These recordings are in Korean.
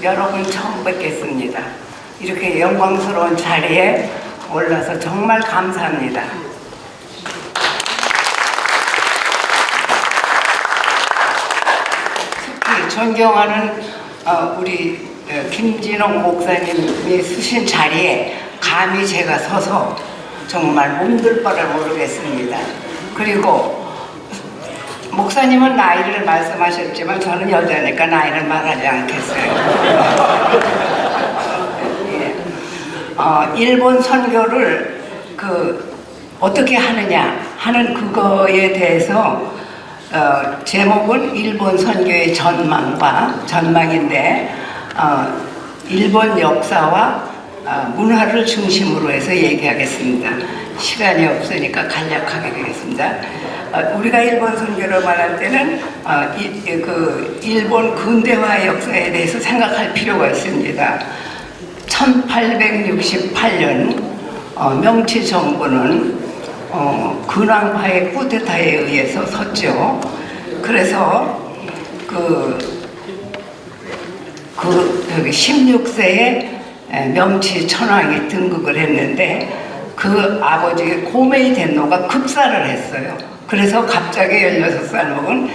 여러분 처음 뵙겠습니다. 이렇게 영광스러운 자리에 올라서 정말 감사합니다. 특히 존경하는 우리 김진홍 목사님이 쓰신 자리에 감히 제가 서서 정말 몸둘 바를 모르겠습니다. 그리고 목사님은 나이를 말씀하셨지만 저는 여자니까 나이를 말하지 않겠어요. 예. 일본 선교를 어떻게 하느냐 하는 그거에 대해서 제목은 일본 선교의 전망인데 일본 역사와 문화를 중심으로 해서 얘기하겠습니다. 시간이 없으니까 간략하게 되겠습니다. 우리가 일본 선교를 말할 때는 일본 근대화 역사에 대해서 생각할 필요가 있습니다. 1868년 명치 정부는 근황파의 쿠데타에 의해서 섰죠. 그래서 16세에 명치 천황이 등극을 했는데 그 아버지 고메이 덴노가 급사를 했어요. 그래서 갑자기 16살 먹은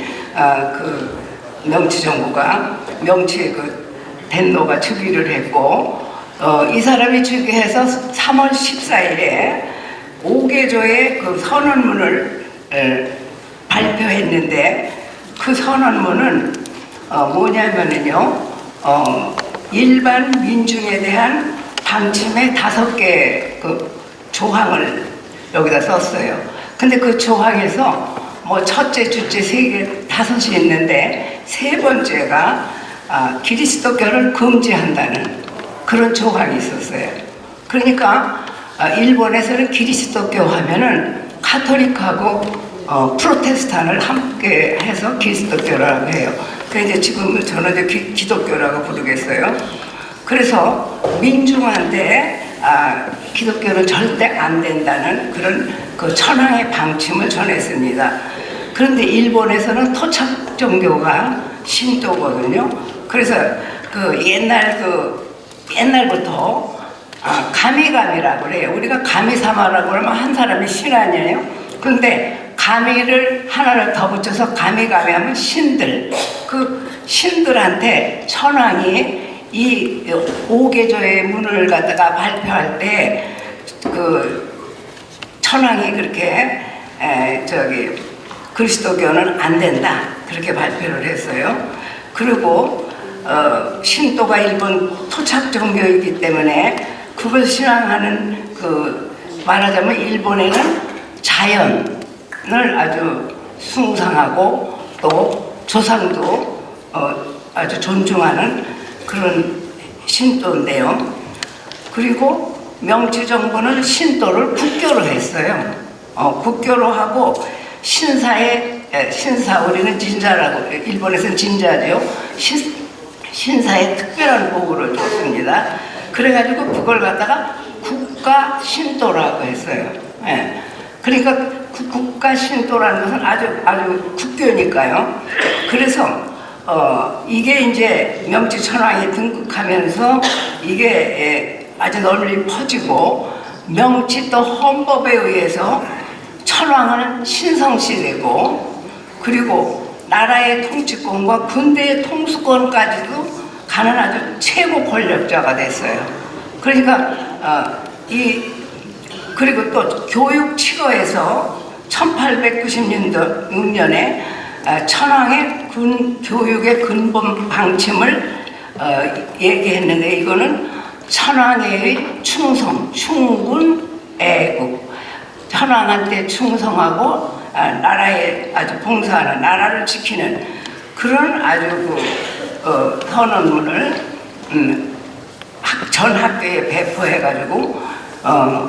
명치 정부가 명치 덴노가 즉위를 했고 이 사람이 즉위해서 3월 14일에 5개조의 선언문을 발표했는데 그 선언문은 뭐냐면은요 일반 민중에 대한 방침의 5개 조항을 여기다 썼어요. 근데 그 조항에서 첫째, 둘째, 세 개, 5이 있는데 세 번째가 기리스도교를 금지한다는 그런 조항이 있었어요. 그러니까 일본에서는 기리스도교 하면은 카톨릭하고 프로테스탄을 함께 해서 기리스도교라고 해요. 그래서 지금 저는 기독교라고 부르겠어요. 그래서 민중한테 기독교는 절대 안 된다는 그런 천황의 방침을 전했습니다. 그런데 일본에서는 토착 종교가 신도거든요. 그래서 옛날부터 가미가미라고 그래요. 우리가 가미사마라고 그러면 한 사람이 신 아니에요? 그런데 가미를 하나를 더 붙여서 가미가미 하면 신들. 그 신들한테 천황이 이 5개조의 문을 갖다가 발표할 때 천황이 그렇게 그리스도교는 안 된다 그렇게 발표를 했어요. 그리고 신도가 일본 토착 종교이기 때문에 그걸 신앙하는 말하자면 일본에는 자연을 아주 숭상하고 또 조상도 아주 존중하는 그런 신도인데요. 그리고 명치 정부는 신도를 국교로 했어요. 국교로 하고 신사 우리는 진자라고 일본에서는 진자죠. 신사에 특별한 보고를 줬습니다. 그래가지고 그걸 갖다가 국가 신도라고 했어요. 예. 그러니까 국가 신도라는 것은 아주 국교니까요. 그래서 이게 이제 명치 천황이 등극하면서 이게 아주 널리 퍼지고 명치 또 헌법에 의해서 천황은 신성시되고 그리고 나라의 통치권과 군대의 통수권까지도 가는 아주 최고 권력자가 됐어요. 그러니까 그리고 또 교육 치거에서 1896년에 천황의 교육의 근본 방침을 얘기했는데 이거는 천황의 충성, 충군, 애국 천황한테 충성하고 나라에 아주 봉사하는 나라를 지키는 그런 아주 선언문을 전 학교에 배포해가지고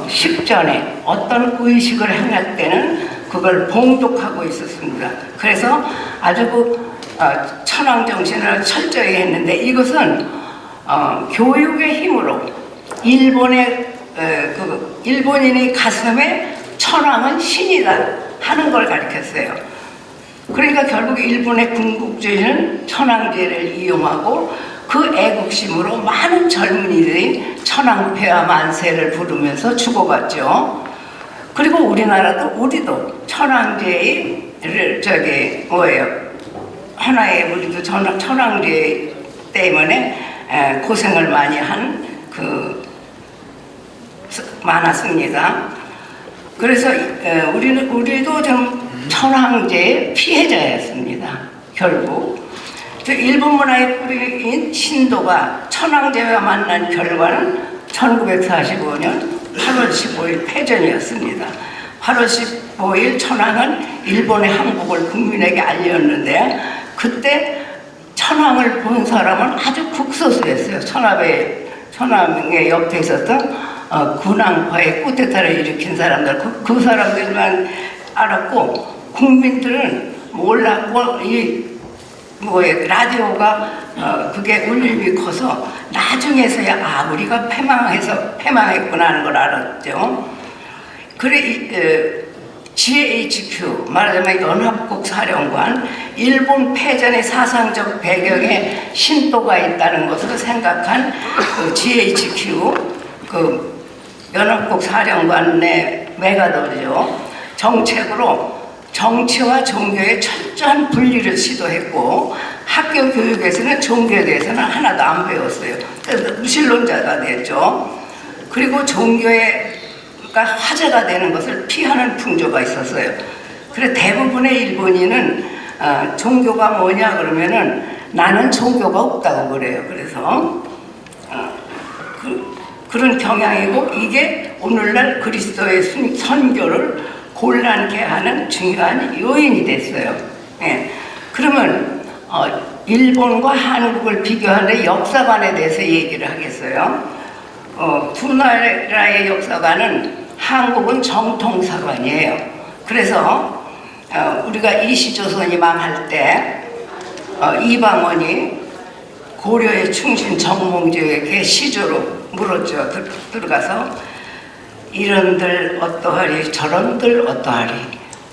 식전에 어떤 의식을 행할 때는 그걸 봉독하고 있었습니다. 그래서 아주 천황 정신을 철저히 했는데 이것은 교육의 힘으로 일본인의 가슴에 천황은 신이다 하는 걸 가르쳤어요. 그러니까 결국 일본의 군국주의는 천황제를 이용하고 그 애국심으로 많은 젊은이들이 천황폐하 만세를 부르면서 죽어갔죠. 그리고 우리도 천황제를 하나의 우리도 천황제 때문에 고생을 많이 한 많았습니다. 그래서 우리도 좀 천황제의 피해자였습니다. 결국 일본 문화의 뿌리인 신도가 천황제와 만난 결과는 1945년 8월 15일 패전이었습니다. 8월 15일 천황은 일본의 항복을 국민에게 알렸는데 그때 천황을 본 사람은 아주 극소수였어요. 천황의 옆에 있었던 군왕파의 쿠데타를 일으킨 사람들, 그 사람들만 알았고 국민들은 몰랐고 라디오가 그게 울림이 커서 나중에서야 우리가 패망했구나 하는 걸 알았죠. 그래 GHQ 말하자면 연합국 사령관 일본 패전의 사상적 배경에 신도가 있다는 것을 생각한 GHQ 연합국 사령관의 메가더죠. 정책으로 정치와 종교의 철저한 분리를 시도했고 학교 교육에서는 종교에 대해서는 하나도 안 배웠어요. 그래서 무신론자가 됐죠. 그리고 종교가 화제가 되는 것을 피하는 풍조가 있었어요. 그래서 대부분의 일본인은 종교가 뭐냐 그러면은 나는 종교가 없다고 그래요. 그래서 그런 경향이고 이게 오늘날 그리스도의 선교를 곤란케 하는 중요한 요인이 됐어요. 예. 그러면 일본과 한국을 비교하는데 역사관에 대해서 얘기를 하겠어요. 두 나라의 역사관은 한국은 정통사관이에요. 그래서 우리가 이시조선이 망할 때 이방원이 고려의 충신 정몽주에게 시조로 물었죠. 들어가서 이런들 어떠하리 저런들 어떠하리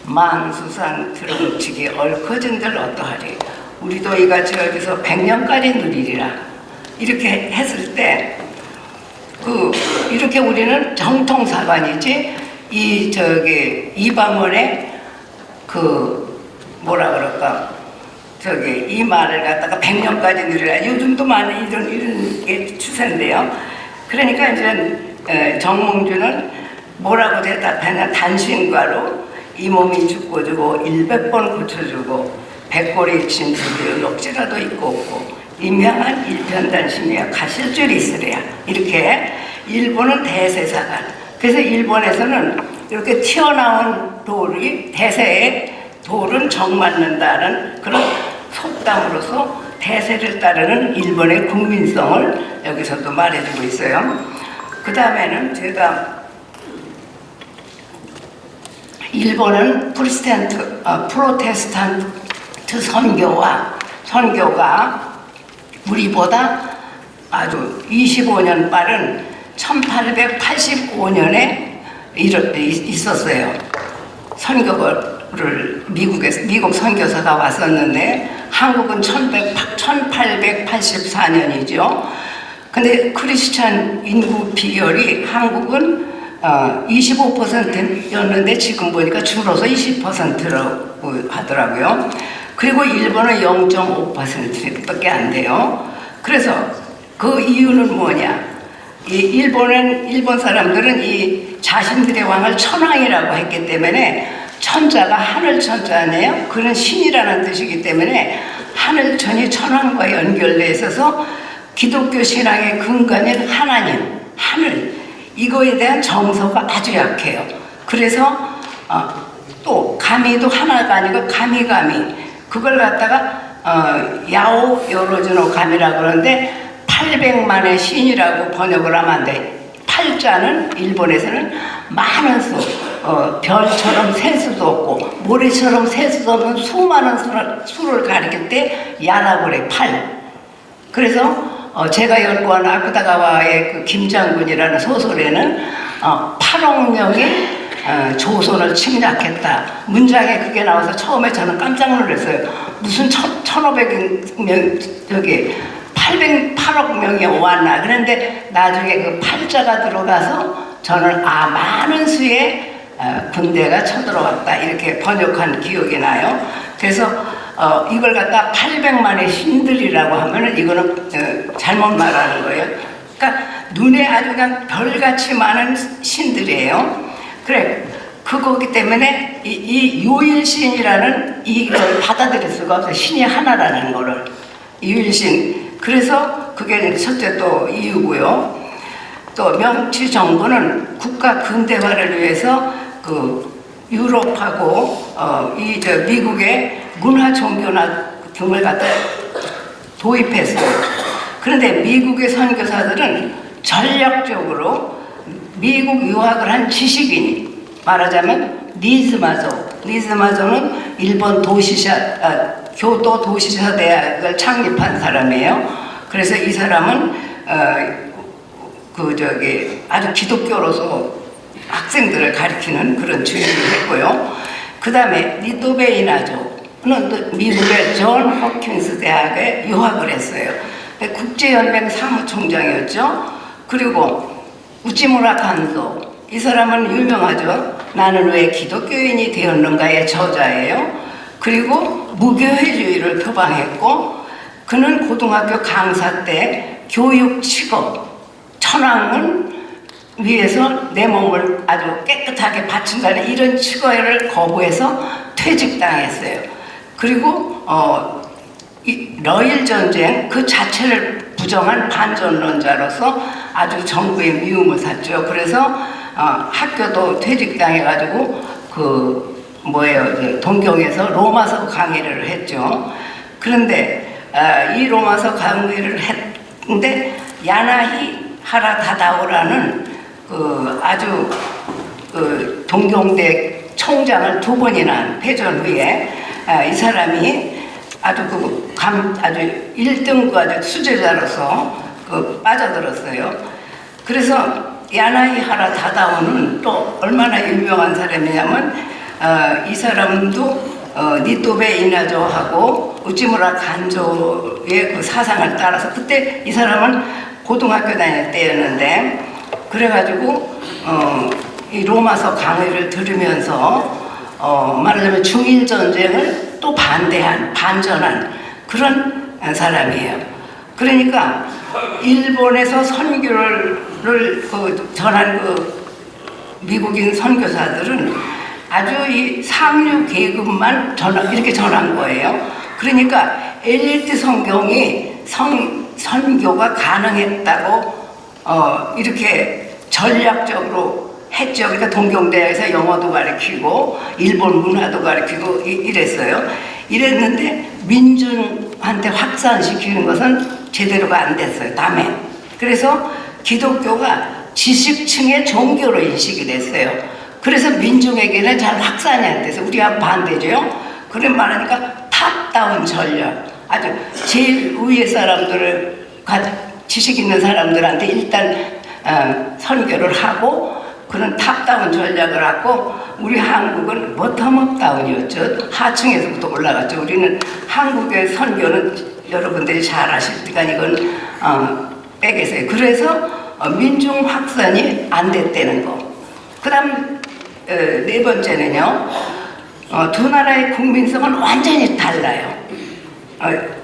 만수산 드렁치기 얽혀진들 어떠하리 우리도 이같이 여기서 100년까지 누리리라 이렇게 했을 때 이렇게 우리는 정통사관이지 이방원의 뭐라 그럴까 이 말을 갖다가 100년까지 누리라 요즘도 많은 이런 게 추세인데요. 그러니까 이제 정몽주는 뭐라고 대답하냐 단신과로 이 몸이 죽고 100번 고쳐주고 백골이 진주도 역지라도 있고 없고 임양한 일편단심이야 가실 줄이 있으랴 이렇게 일본은 대세사관 그래서 일본에서는 이렇게 튀어나온 돌이 대세의 돌은 정맞는다는 그런 속담으로서 대세를 따르는 일본의 국민성을 여기서도 말해주고 있어요. 그 다음에는 제가 일본은 프로테스탄트 선교가 우리보다 아주 25년 빠른 1885년에 있었어요. 선교를 미국 선교사가 왔었는데 한국은 1884년이죠. 근데 크리스찬 인구 비율이 한국은 25%였는데 지금 보니까 줄어서 20%라고 하더라고요. 그리고 일본은 0.5%밖에 안 돼요. 그래서 그 이유는 뭐냐? 일본 사람들은 이 자신들의 왕을 천황이라고 했기 때문에 천자가 하늘 천자네요. 그런 신이라는 뜻이기 때문에 하늘천이 천황과 연결돼 있어서 기독교 신앙의 근간인 하나님, 하늘 이거에 대한 정서가 아주 약해요. 그래서 또 가미도 하나가 아니고 가미가미 그걸 갖다가 야오 요로즈노 가미라고 그러는데 800만의 신이라고 번역을 하면 안 돼. 팔자는 일본에서는 많은 수, 별처럼 셀 수도 없고 모래처럼 셀 수도 없는 수많은 수를 가리킬 때 야라고 그래. 팔. 그래서 제가 연구한 아쿠다가와의 그 김장군이라는 소설에는 8억 명이 조선을 침략했다. 문장에 그게 나와서 처음에 저는 깜짝 놀랐어요. 무슨 1500명, 808억 명이 왔나. 그런데 나중에 그 팔자가 들어가서 저는 많은 수의 군대가 쳐들어왔다 이렇게 번역한 기억이 나요. 그래서 이걸 갖다 800만의 신들이라고 하면은 이거는 잘못 말하는 거예요. 그러니까 눈에 아주 그냥 별같이 많은 신들이에요. 그래, 그거기 때문에 이 유일신이라는 이걸 받아들일 수가 없어요. 신이 하나라는 거를. 유일신. 그래서 그게 첫째 또 이유고요. 또 명치 정부는 국가 근대화를 위해서 그 유럽하고 미국의 문화 종교나 등을 갖다 도입했어요. 그런데 미국의 선교사들은 전략적으로 미국 유학을 한 지식인이, 말하자면 니즈마조는 일본 교토 도시사 대학을 창립한 사람이에요. 그래서 이 사람은 아주 기독교로서 학생들을 가리키는 그런 주의를 했고요. 그 다음에 니토베이나조는 미국의 존 호킨스 대학에 유학을 했어요. 국제연맹 사무총장이었죠. 그리고 우치무라 간도, 이 사람은 유명하죠. 나는 왜 기독교인이 되었는가의 저자예요. 그리고 무교회주의를 표방했고, 그는 고등학교 강사 때 교육 직업, 천황은 위해서 내 몸을 아주 깨끗하게 바친다는 이런 치거를 거부해서 퇴직당했어요. 그리고 러일 전쟁 그 자체를 부정한 반전론자로서 아주 정부의 미움을 샀죠. 그래서 학교도 퇴직당해가지고 동경에서 로마서 강의를 했죠. 그런데 이 로마서 강의를 했는데 야나히 하라다다오라는 아주 동경대 총장을 2번이나 패전 후에 이 사람이 아주 아주 1등급 아주 수제자로서 빠져들었어요. 그래서 야나히 하라다다오는 또 얼마나 유명한 사람이냐면 이 사람도 니토베 이나조하고 우치무라 간조의 그 사상을 따라서, 그때 이 사람은 고등학교 다닐 때였는데, 그래가지고 이 로마서 강의를 들으면서 말하자면 중일 전쟁을 또 반전한 그런 사람이에요. 그러니까 일본에서 선교를 전한 미국인 선교사들은 아주 이 상류 계급만 이렇게 전한 거예요. 그러니까 엘리트 선교가 가능했다고 이렇게 전략적으로 했죠. 그러니까 동경대에서 영어도 가르치고 일본 문화도 가르치고 이랬어요. 이랬는데 민중한테 확산시키는 것은 제대로가 안 됐어요. 다음에. 그래서 기독교가 지식층의 종교로 인식이 됐어요. 그래서 민중에게는 잘 확산이 안 돼서 우리가 반대죠. 그런 말하니까 탑다운 전략. 아주 제일 위의 사람들을 지식 있는 사람들한테 일단 선교를 하고 그런 탑다운 전략을 하고, 우리 한국은 버텀업 다운이었죠. 하층에서부터 올라갔죠. 우리는 한국의 선교는 여러분들이 잘 아실 테니까 이건 빼겠어요. 그래서 민중 확산이 안 됐다는 거. 그 다음 네 번째는요, 두 나라의 국민성은 완전히 달라요.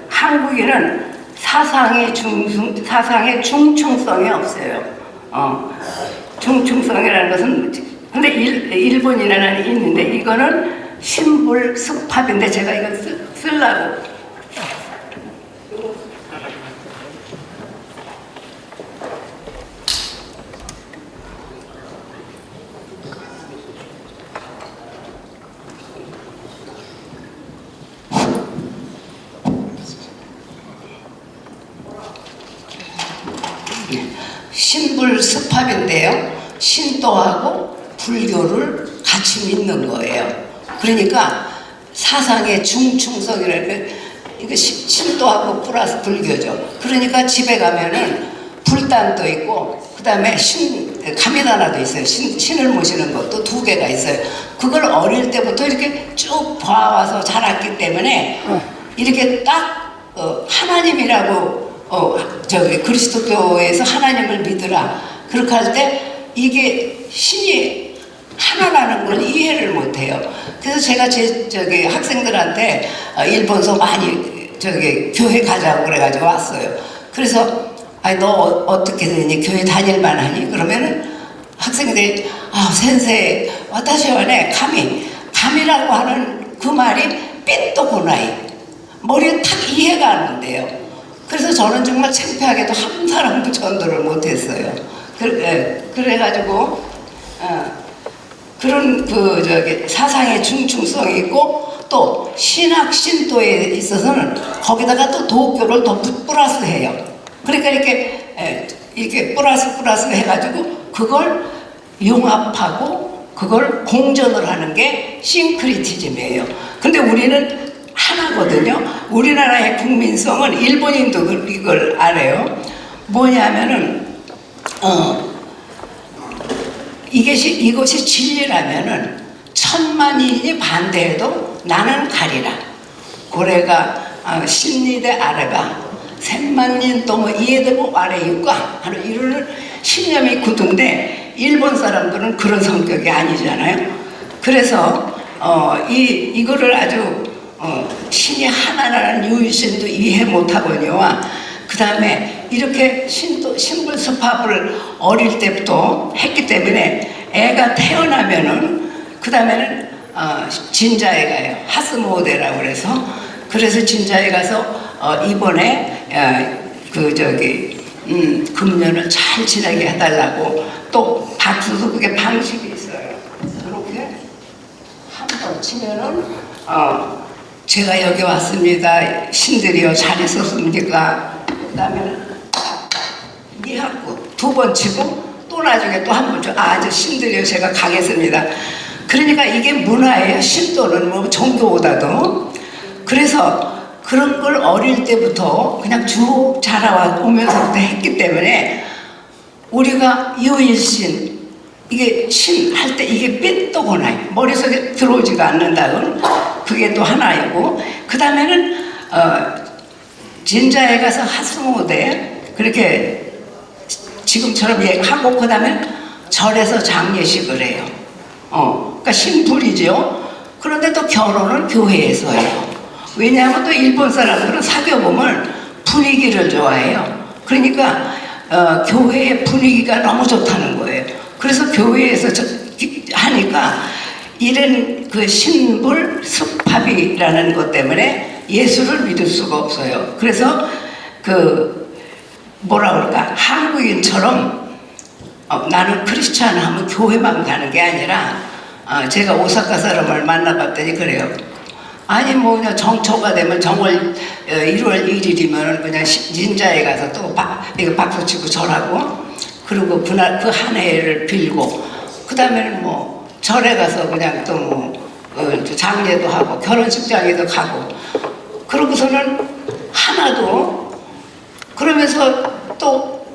한국인은 사상의 중충성이 없어요. 중충성이라는 것은, 근데 일본이라는 있는데 이거는 신불습합인데 제가 이거 쓰려고. 신불습합인데요, 신도하고 불교를 같이 믿는 거예요. 그러니까 사상의 중충성이라는 게 이거 신도하고 플러스 불교죠. 그러니까 집에 가면은 불단도 있고 그 다음에 가미다나도 있어요. 신을 모시는 것도 2개가 있어요. 그걸 어릴 때부터 이렇게 쭉 봐와서 자랐기 때문에 이렇게 딱 하나님이라고 저기 그리스도교에서 하나님을 믿으라. 그렇게 할 때 이게 신이 하나라는 걸 이해를 못해요. 그래서 제가 저기 학생들한테 일본서 많이 저기 교회 가자고 그래가지고 왔어요. 그래서 아니 너 어떻게 되니? 교회 다닐만 하니? 그러면은 학생들이 센세 와타시와네 감이라고 하는 그 말이 삐또고나이 머리에 탁 이해가 안 온대요. 그래서 저는 정말 창피하게도 한 사람도 전도를 못했어요. 그래가지고 그런 저기 사상의 중충성이 있고 또 신학 신도에 있어서는 거기다가 또 도교를 더 플러스해요. 그러니까 이렇게 플러스 해가지고 그걸 융합하고 그걸 공존을 하는 게 싱크리티즘이에요. 근데 우리는 하나거든요. 우리나라의 국민성은 일본인도 이걸 알아요. 뭐냐면은 이것이 진리라면은 천만인이 반대해도 나는 가리라. 고래가 신리대 아래가 샘만인 또 뭐 이해되고 아래 육과 하는 이런 신념이 굳은데 일본 사람들은 그런 성격이 아니잖아요. 그래서 이거를 아주 신이 하나라는 유일신도 이해 못하거니와 그 다음에 이렇게 신불수팝을 어릴 때부터 했기 때문에 애가 태어나면은 그 다음에는 진자에 가요. 하스모데라고 그래서 진자에 가서 이번에 금년을 잘 지나게 해달라고 또 박수도 그게 방식이 있어요. 그렇게 한 번 치면은 제가 여기 왔습니다. 신들이요 잘 있었습니까? 그 다음에는 미학구 두 번 치고 또 나중에 또 한 번 줘. 저 신들이요 제가 가겠습니다. 그러니까 이게 문화예요. 신도는 뭐 종교보다도. 그래서 그런 걸 어릴 때부터 그냥 쭉 자라오면서부터 했기 때문에 우리가 유일신 이게 신 할 때 이게 삐또거나 머릿속에 들어오지가 않는다고는 그게 또 하나이고 그 다음에는 진자에 가서 하스모대 그렇게 지금처럼 하고 그 다음에 절에서 장례식을 해요. 그러니까 신불이죠. 그런데 또 결혼은 교회에서 해요. 왜냐하면 또 일본 사람들은 사교범을 분위기를 좋아해요. 그러니까 교회의 분위기가 너무 좋다는 거예요. 그래서 교회에서 하니까 이런 그 신불 습합이라는 것 때문에 예수를 믿을 수가 없어요. 그래서 뭐라 그럴까 한국인처럼 나는 크리스찬 하면 교회만 가는 게 아니라 제가 오사카 사람을 만나봤더니 그래요. 아니 뭐 그냥 정초가 되면 정월 1월 1일이면 그냥 진자에 가서 또 박수 치고 절하고 그리고 그 한 해를 빌고 그 다음에는 뭐 절에 가서 그냥 또 뭐 장례도 하고 결혼식장에도 가고 그러고서는 하나도 그러면서 또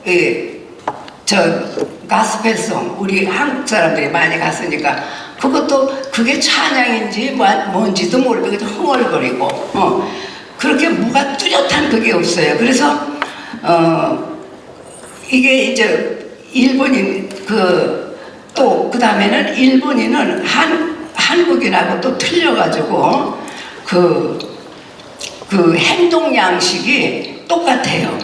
가스펠송 우리 한국 사람들이 많이 갔으니까 그게 찬양인지 뭔지도 모르고 그냥 흥얼거리고 그렇게 뭐가 뚜렷한 그게 없어요. 그래서 이게 이제 일본인 또 그 다음에는 일본인은 한국인하고 또 틀려가지고 그 행동 양식이 똑같아요.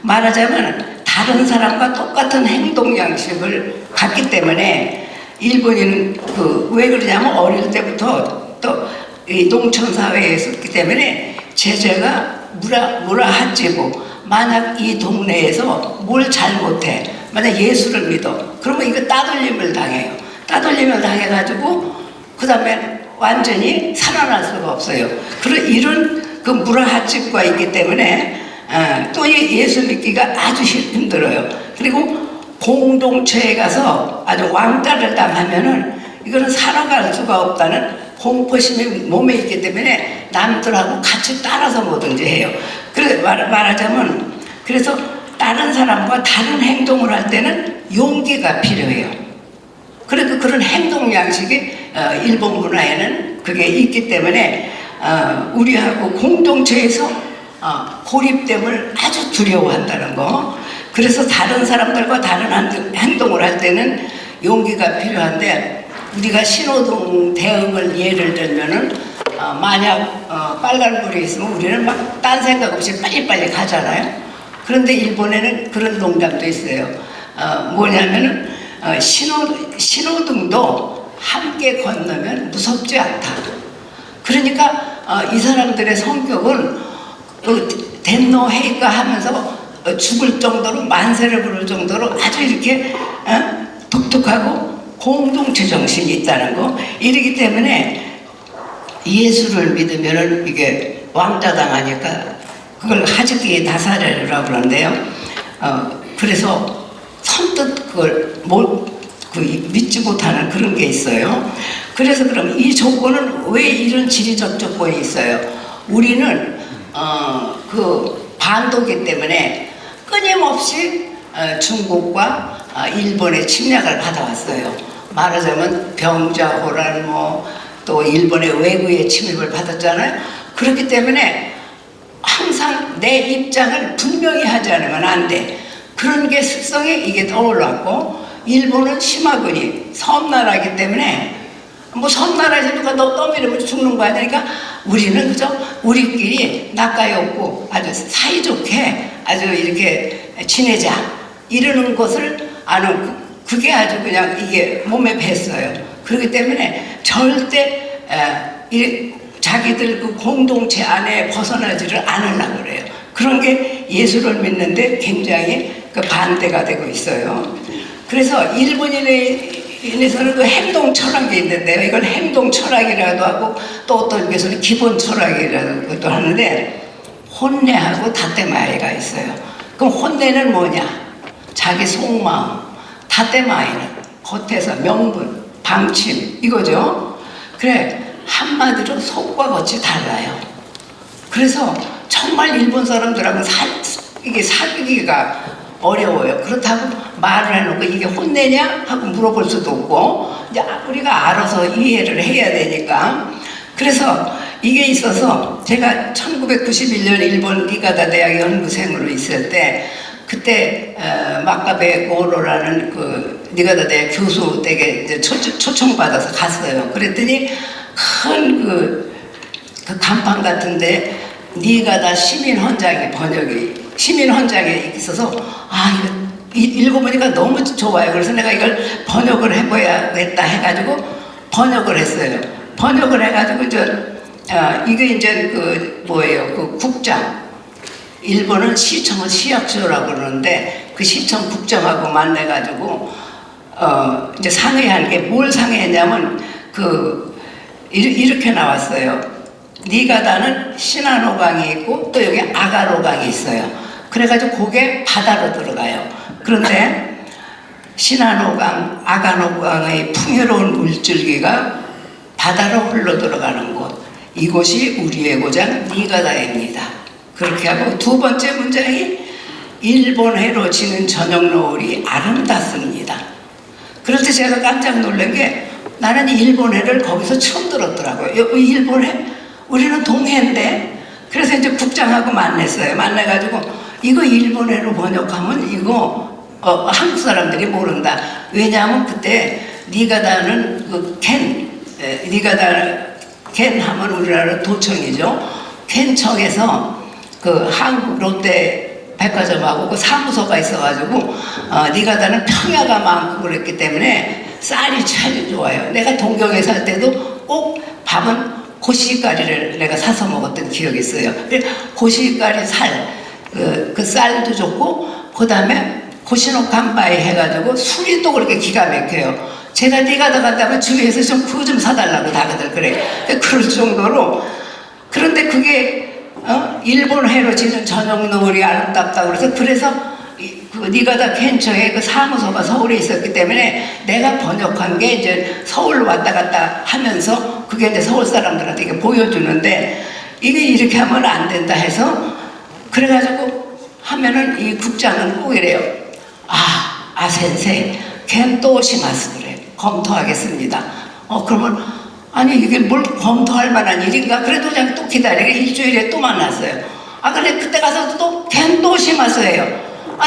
말하자면 다른 사람과 똑같은 행동 양식을 갖기 때문에 일본인은 왜 그러냐면 어릴 때부터 또 이 농촌 사회에 있었기 때문에 제재가 무라하지고 만약 이 동네에서 뭘 잘못해 만약 예수를 믿어 그러면 이거 따돌림을 당해요. 따돌림을 당해가지고 그 다음에 완전히 살아날 수가 없어요. 이런 그 무라하집과 있기 때문에 또 예수 믿기가 아주 힘들어요. 그리고 공동체에 가서 아주 왕따를 당하면은 이거는 살아갈 수가 없다는 공포심이 몸에 있기 때문에 남들하고 같이 따라서 뭐든지 해요. 말하자면 그래서 다른 사람과 다른 행동을 할 때는 용기가 필요해요. 그래도 그런 행동 양식이 일본 문화에는 그게 있기 때문에 우리하고 공동체에서 고립됨을 아주 두려워한다는 거. 그래서 다른 사람들과 다른 행동을 할 때는 용기가 필요한데, 우리가 신호등 대응을 예를 들면은 만약 빨간불이 있으면 우리는 막 딴 생각 없이 빨리빨리 가잖아요. 그런데 일본에는 그런 농담도 있어요. 뭐냐면은 신호등도 함께 건너면 무섭지 않다. 그러니까 이 사람들의 성격은 덴노 헤이가 하면서 죽을 정도로, 만세를 부를 정도로 아주 이렇게 독특하고 공동체 정신이 있다는 거. 이러기 때문에 예수를 믿으면은 이게 왕따 당하니까 그걸 하즈키 다사레라고 그러는데요. 그래서 선뜻 그걸 믿지 못하는 그런 게 있어요. 그래서 그럼 이 조건은 왜 이런 지리적 조건이 있어요? 우리는 그 반도기 때문에 끊임없이 중국과 일본의 침략을 받아왔어요. 말하자면 병자호란 또 일본의 외구의 침입을 받았잖아요. 그렇기 때문에 항상 내 입장을 분명히 하지 않으면 안 돼. 그런 게 습성에 이게 떠올랐고, 일본은 심하거니 섬나라이기 때문에 섬나라에서 누가 너 떠밀으면 죽는 거 아니니까 우리는 그저 우리끼리 낙가에 없고 아주 사이좋게 아주 이렇게 지내자 이러는 것을 아는, 그게 아주 그냥 이게 몸에 뱄어요. 그렇기 때문에 절대 자기들 그 공동체 안에 벗어나지를 않으려고 그래요. 그런 게 예수를 믿는데 굉장히 그 반대가 되고 있어요. 그래서 일본인에서는 그 행동 철학이 있는데요. 이걸 행동 철학이라도 하고, 또 어떤 곳에서는 기본 철학이라고도 하는데, 혼내하고 다테마이가 있어요. 그럼 혼내는 뭐냐? 자기 속마음. 다테마이는 겉에서 명분, 방침 이거죠. 그래, 한마디로 속과 겉이 달라요. 그래서 정말 일본 사람들하고 이게 사귀기가 어려워요. 그렇다고 말을 해놓고 이게 혼내냐 하고 물어볼 수도 없고, 이제 우리가 알아서 이해를 해야 되니까. 그래서 이게 있어서 제가 1991년 일본 니가다 대학 연구생으로 있을 때, 그때 마카베 고로라는 그 니가다 대학 교수 댁에 초청받아서 갔어요. 그랬더니 큰 그 간판 같은데 니가다 시민헌장에 시민헌장에 있어서 이거 읽어보니까 너무 좋아요. 그래서 내가 이걸 번역을 해봐야겠다 해가지고 번역을 했어요. 번역을 해가지고 이게 이제 그 뭐예요? 그 국장. 일본은 시청은 시役소라고 그러는데 그 시청 국장하고 만나가지고 이제 상의한 게 뭘 상의했냐면 이렇게 나왔어요. 니가다는 시나노강이 있고 또 여기 아가노강이 있어요. 그래가지고 그게 바다로 들어가요. 그런데 시나노강, 아가노강의 풍요로운 물줄기가 바다로 흘러 들어가는 곳, 이곳이 우리의 고장 니가다입니다. 그렇게 하고 두 번째 문장이 일본해로 지는 저녁 노을이 아름답습니다. 그럴 때 제가 깜짝 놀란 게, 나는 일본해를 거기서 처음 들었더라고요. 일본해? 우리는 동해인데. 그래서 이제 국장하고 만났어요. 만나가지고 이거 일본해로 번역하면 이거 한국 사람들이 모른다. 왜냐하면 그때 니가다는 니가다 켄 하면 우리나라 도청이죠. 켄청에서 그 한국 롯데 백화점하고 그 사무소가 있어가지고 니가다는 평야가 많고 그랬기 때문에 쌀이 참 좋아요. 내가 동경에 살 때도 꼭 밥은 고시가리를 내가 사서 먹었던 기억이 있어요. 고시가리 그 쌀도 좋고, 그 다음에 고시노 간바이 해가지고 술이 또 그렇게 기가 막혀요. 제가 니가다 간다면 주위에서 좀 그거 좀 사달라고 다들 그래. 그럴 정도로. 그런데 그게 일본해로 지는 저녁 노을이 아름답다고 그래서 그 니가다 켄초에 그 사무소가 서울에 있었기 때문에 내가 번역한 게 이제 서울로 왔다 갔다 하면서 그게 이제 서울 사람들한테 이게 보여주는데, 이게 이렇게 하면 안 된다 해서 그래가지고 하면은 이 국장은 꼭 이래요. 센세이 켄또 시마스 그래. 검토하겠습니다. 그러면 아니 이게 뭘 검토할 만한 일인가? 그래도 그냥 또 기다리게 일주일에 또 만났어요. 근데 그때 가서 또 심어서 해요.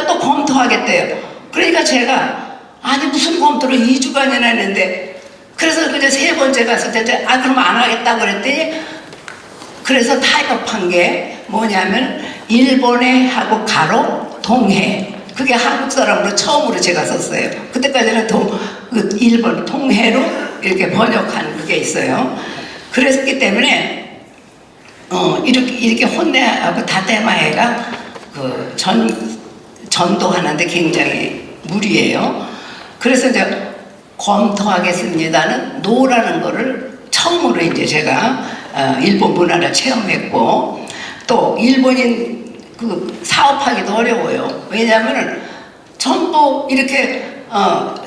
또 검토하겠대요. 그러니까 제가, 아니, 무슨 검토를 2주간이나 했는데, 그래서 그냥 3번째 갔을 때, 그럼 안 하겠다고 그랬더니, 그래서 타협한 게 뭐냐면, 일본해 하고 가로, 동해. 그게 한국 사람으로 처음으로 제가 썼어요. 그때까지는 일본 통해로 이렇게 번역한 그게 있어요. 그랬기 때문에 이렇게 혼내하고 다테마에가 그 전도하는데 굉장히 무리예요. 그래서 이제 검토하겠습니다는 노라는 거를 처음으로 이제 제가 일본 문화를 체험했고, 또 일본인 그 사업하기도 어려워요. 왜냐하면 전부 이렇게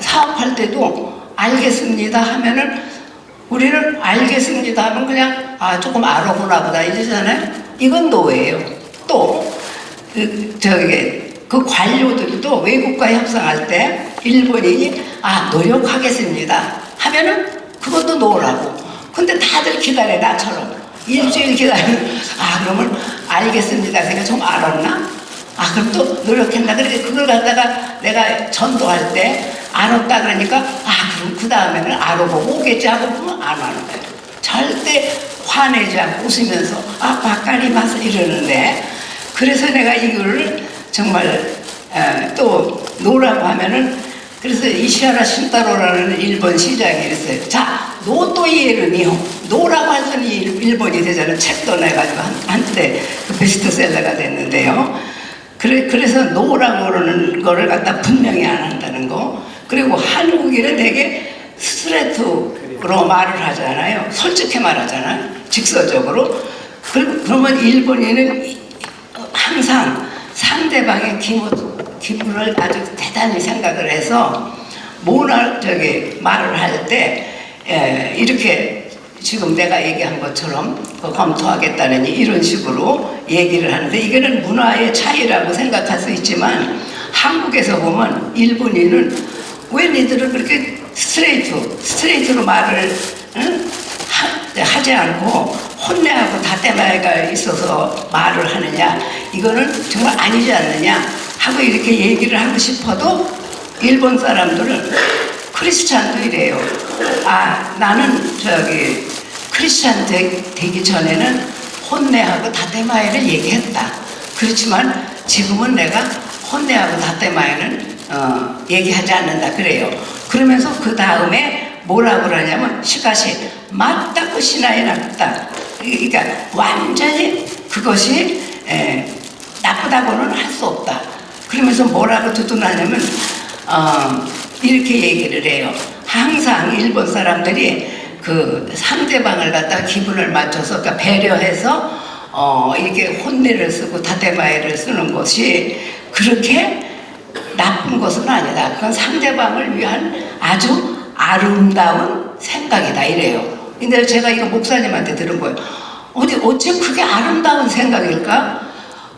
사업할 때도 알겠습니다 하면은, 우리는 알겠습니다 하면 그냥 조금 알아보나 보다 이러잖아요. 이건 노예요. 또 그 관료들도 외국과 협상할 때 일본인이 노력하겠습니다 하면은 그것도 노라고. 근데 다들 기다려, 나처럼 일주일 기다리면 그러면 알겠습니다. 내가 좀 알았나? 그럼 또 노력했나? 그러니까 그걸 갖다가 내가 전도할 때 알았다 그러니까 그럼 그 다음에는 알아보고 오겠지 하고 보면 안 하는 거예요. 절대 화내지 않고 웃으면서 바까리 맛을 이러는데, 그래서 내가 이거를 정말 또 노라고 하면은, 그래서 이시하라 신타로라는 일본 시장이 있어요. 자, 노또 이에르미요. 노라고 해서 일본이 되잖아요. 책도 내가지고 한때 그 베스트셀러가 됐는데요. 그래서 노라고 그러는 거를 갖다 분명히 안 한다는 거. 그리고 한국인은 되게 스트레이트로 말을 하잖아요. 솔직히 말하잖아요. 직설적으로. 그러면 일본인은 항상 상대방의 기분을 아주 대단히 생각을 해서 말을 할 때 이렇게 지금 내가 얘기한 것처럼 검토하겠다는 이런 식으로 얘기를 하는데, 이거는 문화의 차이라고 생각할 수 있지만, 한국에서 보면 일본인은 왜 니들은 그렇게 스트레이트로 말을 하지 않고 혼내하고 다테마에가 있어서 말을 하느냐, 이거는 정말 아니지 않느냐 하고 이렇게 얘기를 하고 싶어도, 일본 사람들은 크리스찬도 이래요. 나는 크리스찬 되기 전에는 혼내하고 다테마에를 얘기했다. 그렇지만 지금은 내가 혼내하고 다테마에는 얘기하지 않는다 그래요. 그러면서 그 다음에 뭐라고 그러냐면, 시가시 맞다고 시나에 나쁘다. 그러니까 완전히 그것이 나쁘다고는 할 수 없다. 그러면서 뭐라고 두둔하냐면 이렇게 얘기를 해요. 항상 일본 사람들이 그 상대방을 갖다 기분을 맞춰서, 그러니까 배려해서 이렇게 혼내를 쓰고 다테마에를 쓰는 것이 그렇게 나쁜 것은 아니다. 그건 상대방을 위한 아주 아름다운 생각이다 이래요. 근데 제가 이거 목사님한테 들은 거예요. 어째 그게 아름다운 생각일까?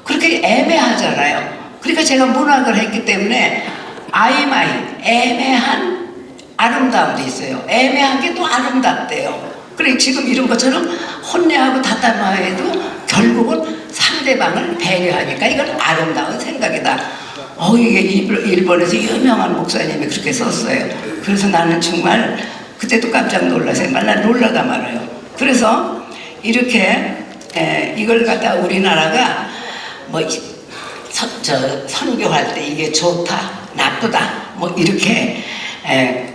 그렇게 애매하잖아요. 그러니까 제가 문학을 했기 때문에 아이마이, 애매한 아름다움도 있어요. 애매한 게 또 아름답대요. 그래, 지금 이런 것처럼 혼내하고 다테마에도 결국은 상대방을 배려하니까 이건 아름다운 생각이다. 이게 일본에서 유명한 목사님이 그렇게 썼어요. 그래서 나는 정말 그때도 깜짝 놀라서 난 놀라다 말아요. 그래서 이렇게 이걸 갖다 우리나라가 선교할 때 이게 좋다, 나쁘다, 이렇게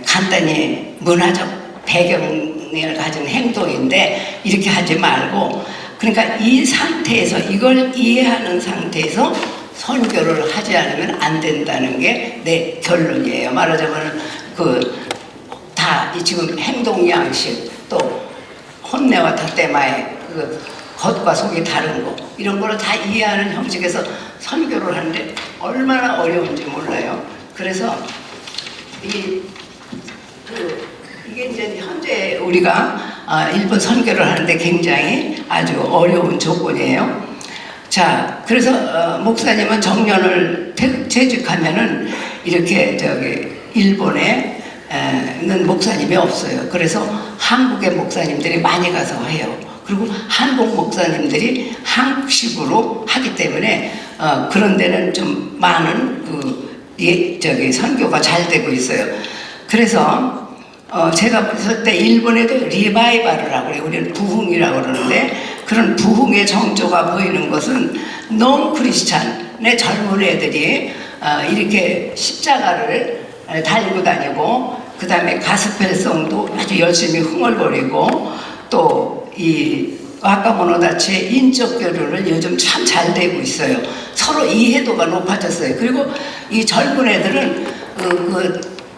간단히 문화적 배경을 가진 행동인데, 이렇게 하지 말고, 그러니까 이 상태에서, 이걸 이해하는 상태에서 선교를 하지 않으면 안 된다는 게 내 결론이에요. 말하자면 다 지금 행동 양식, 또 혼내와 다테마의 겉과 속이 다른 거, 이런 거를 다 이해하는 형식에서 선교를 하는데 얼마나 어려운지 몰라요. 그래서 이게 이제 현재 우리가 일본 선교를 하는데 굉장히 아주 어려운 조건이에요. 자, 그래서 목사님은 정년을 퇴직하면은 이렇게 일본에는 목사님이 없어요. 그래서 한국의 목사님들이 많이 가서 해요. 그리고 한국 목사님들이 한국식으로 하기 때문에 그런 데는 좀 많은 선교가 잘 되고 있어요. 그래서 제가 봤을 때 일본에도 리바이벌을 하고 그래요. 우리는 부흥이라고 그러는데 그런 부흥의 정조가 보이는 것은 너무 크리스찬의 젊은 애들이 이렇게 십자가를 달고 다니고 그 다음에 가스펠송도 아주 열심히 흥얼거리고 또 이 와카모노다치의 인적 교류를 요즘 참 잘 되고 있어요. 서로 이해도가 높아졌어요. 그리고 이 젊은 애들은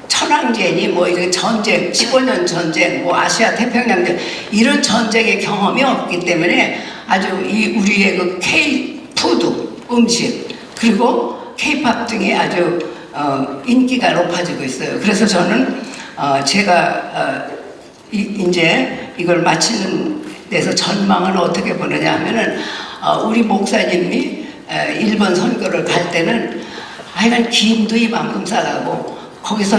천황제니 뭐 이런 전쟁, 15년 전쟁, 뭐 아시아 태평양전 이런 전쟁의 경험이 없기 때문에 아주 우리의 그 K-푸드 음식 그리고 K-팝 등이 아주 인기가 높아지고 있어요. 그래서 저는 제가 이제 이걸 마치는 데서 전망은 어떻게 보느냐 하면은 우리 목사님이 일본 선교를 갈 때는 하여간 김도 이만큼 싸가고 거기서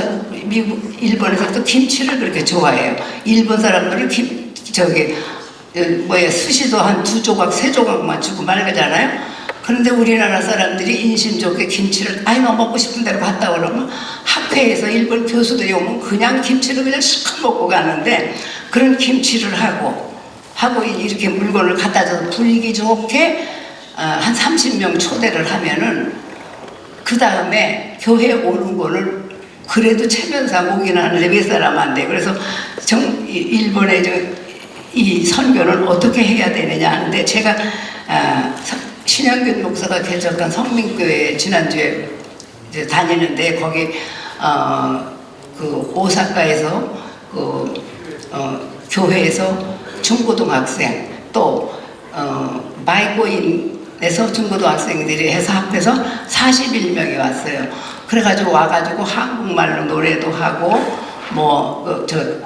일본에서 또 김치를 그렇게 좋아해요. 일본 사람들은 스시도 한 2조각, 3조각만 주고 말그잖아요. 그런데 우리나라 사람들이 인심 좋게 김치를 너 먹고 싶은 대로 갔다 그러면 학회에서 일본 교수들이 오면 그냥 김치를 그냥 실컷 먹고 가는데 그런 김치를 하고 이렇게 물건을 갖다 줘서 분위기 좋게 한 30명 초대를 하면은 그 다음에 교회 오는 거를 그래도 체면상 오긴 하는데 몇 사람 안 돼. 그래서 일본의 이 선교는 어떻게 해야 되느냐 하는데 제가 신영균 목사가 개척한 성민교회 지난주에 이제 다니는데 거기 그 오사카에서 교회에서 중고등학생 또 마이고인에서 중고등학생들이 해서 합해서 41명이 왔어요. 그래가지고 와가지고 한국말로 노래도 하고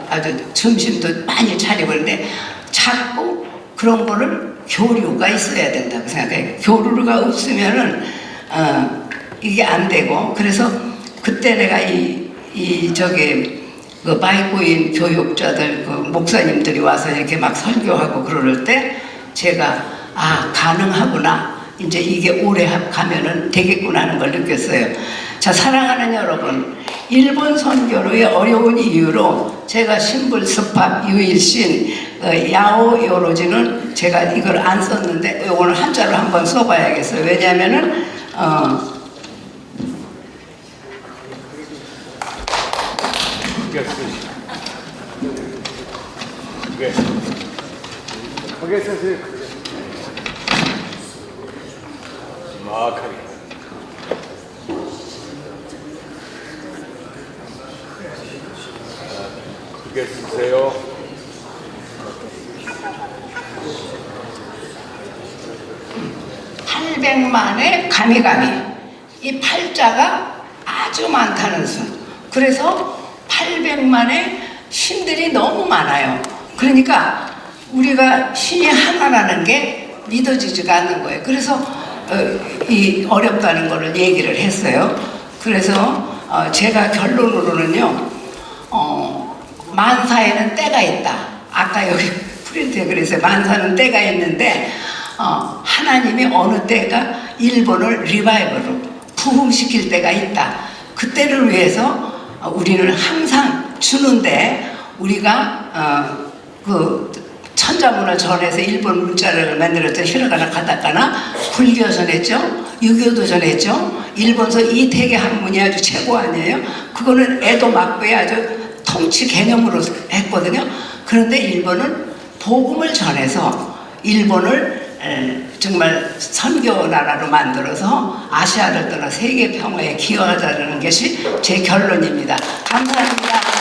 아주 점심도 많이 차리고 그러는데 자꾸 그런 거를 교류가 있어야 된다고 생각해요. 교류가 없으면은 이게 안 되고 그래서 그때 내가 그 바이고인 교육자들 그 목사님들이 와서 이렇게 막 설교하고 그럴 때 제가 가능하구나 이제 이게 오래 가면은 되겠구나 하는 걸 느꼈어요. 자, 사랑하는 여러분, 일본 선교로의 어려운 이유로 제가 신불스팝 유일신 야오 요로지는 제가 이걸 안 썼는데 오늘 한자로 한번 써봐야겠어요. 왜냐하면은 크게 쓰세요. (800만의) 가미가미 이 팔자가 아주 많다는 수. 그래서 800만의 신들이 너무 많아요. 그러니까 우리가 신이 하나라는 게 믿어지지가 않는 거예요. 그래서 이 어렵다는 거를 얘기를 했어요. 그래서 제가 결론으로는요, 만사에는 때가 있다. 아까 여기 프린트에 그랬어요. 만사는 때가 있는데 하나님이 어느 때가 일본을 리바이벌로 부흥시킬 때가 있다. 그때를 위해서 우리는 항상 주는데 우리가 그 천자문을 전해서 일본 문자를 만들었던 히라가나 가타카나 불교 전했죠. 유교도 전했죠. 일본서 이태계 학문이 아주 최고 아니에요. 그거는 에도 막부의 아주 통치 개념으로 했거든요. 그런데 일본은 복음을 전해서 일본을 정말 선교 나라로 만들어서 아시아를 떠나 세계 평화에 기여하자는 것이 제 결론입니다. 감사합니다.